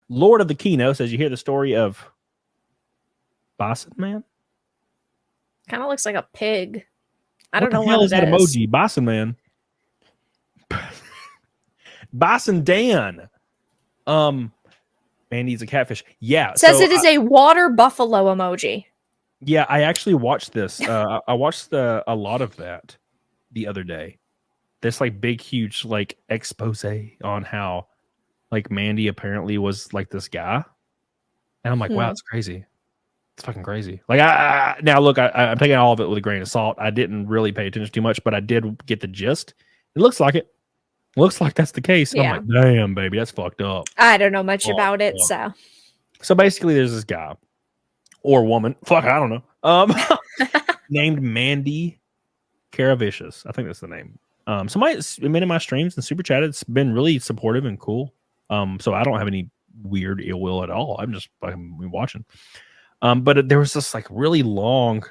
Lord of the Kino says you hear the story of Boston Man. Kind of looks like a pig. I What don't know the hell what is that it is. emoji? Boston Man. Boston Dan. MANdy's a catfish. Yeah. It says it is a water buffalo emoji. Yeah, I actually watched this. I watched a lot of that the other day. This like big, huge like expose on how like MANdy apparently was like this guy, and I'm like, wow, it's crazy. It's fucking crazy. Like, now look, I'm taking all of it with a grain of salt. I didn't really pay attention too much, but I did get the gist. It looks like it. Looks like that's the case. And I'm like, damn, baby, that's fucked up. I don't know much about it, so basically, there's this guy or woman. Fuck, I don't know. Named MANdy Caravicious. I think that's the name. Somebody's been in my streams and super chatted. It's been really supportive and cool. So I don't have any weird ill will at all. I'm just fucking watching. But there was this like really long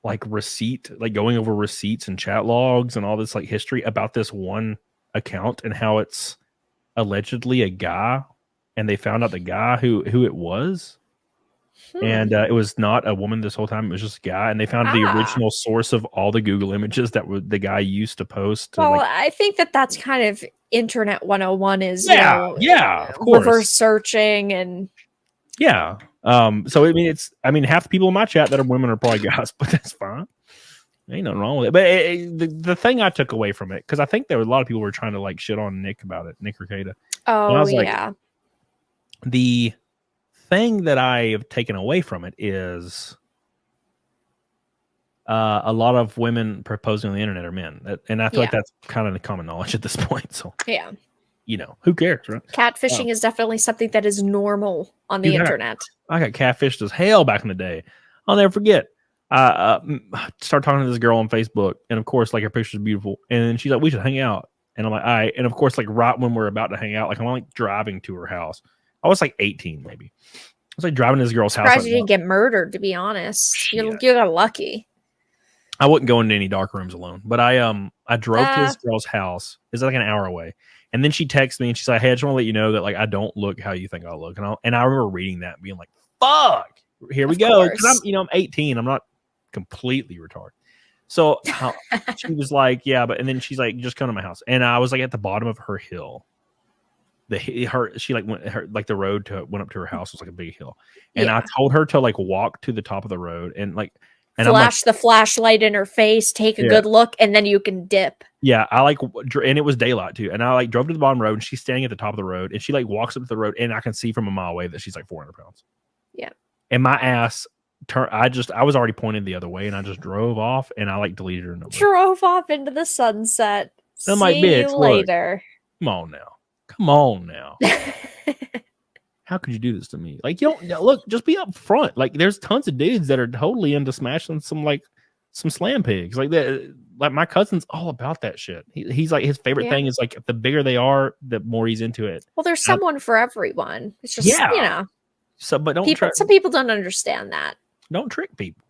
like receipt, like going over receipts and chat logs and all this like history about this one account and how it's allegedly a guy, and they found out the guy who it was. And it was not a woman this whole time. It was just a guy. And they found the original source of all the Google images that the guy used to post. Well, I think that's kind of internet 101 is, of course. reverse searching and. Yeah. So, I mean, half the people in my chat that are women are probably guys, but that's fine. Ain't nothing wrong with it. But the thing I took away from it, because I think there were a lot of people were trying to like shit on Nick about it, Nick Rekieta. Oh, yeah. Like, the thing that I have taken away from it is a lot of women proposing on the internet are men, and I feel like that's kind of the common knowledge at this point. So who cares, right? Catfishing is definitely something that is normal on the internet. I got catfished as hell back in the day. I'll never forget. I started talking to this girl on Facebook, and of course, like, her picture's beautiful, and then she's like, "We should hang out," and I'm like, "All right." And of course, like, right when we're about to hang out, like, I'm like driving to her house. I was like 18, maybe. I was like driving to this girl's house. Surprised you didn't get murdered, to be honest. You got lucky. I wouldn't go into any dark rooms alone, but I drove to this girl's house. It's like an hour away, and then she texted me and she's like, "Hey, I just want to let you know that like I don't look how you think I look." And I remember reading that and being like, "Fuck, here we go." Because I'm 18. I'm not completely retarded. So she was like, "Yeah," and then she's like, "Just come to my house." And I was like at the bottom of her hill. She like went the road went up to her house was like a big hill, and I told her to like walk to the top of the road and like. And flash the flashlight in her face, take a good look, and then you can dip. Yeah, I like, and it was daylight too. And I like drove to the bottom road, and she's standing at the top of the road, and she like walks up to the road, and I can see from a mile away that she's like 400 pounds. Yeah. And my ass I was already pointed the other way, and I just drove off, and I like deleted her number. Drove off into the sunset. I'm like, bitch, you later. Look, come on now. How could you do this to me? Like, you don't look, just be up front. Like, there's tons of dudes that are totally into smashing some slam pigs. Like that, like my cousin's all about that shit. He's like, his favorite thing is like the bigger they are, the more he's into it. Well, there's someone for everyone. It's just, So, but don't some people don't understand that. Don't trick people.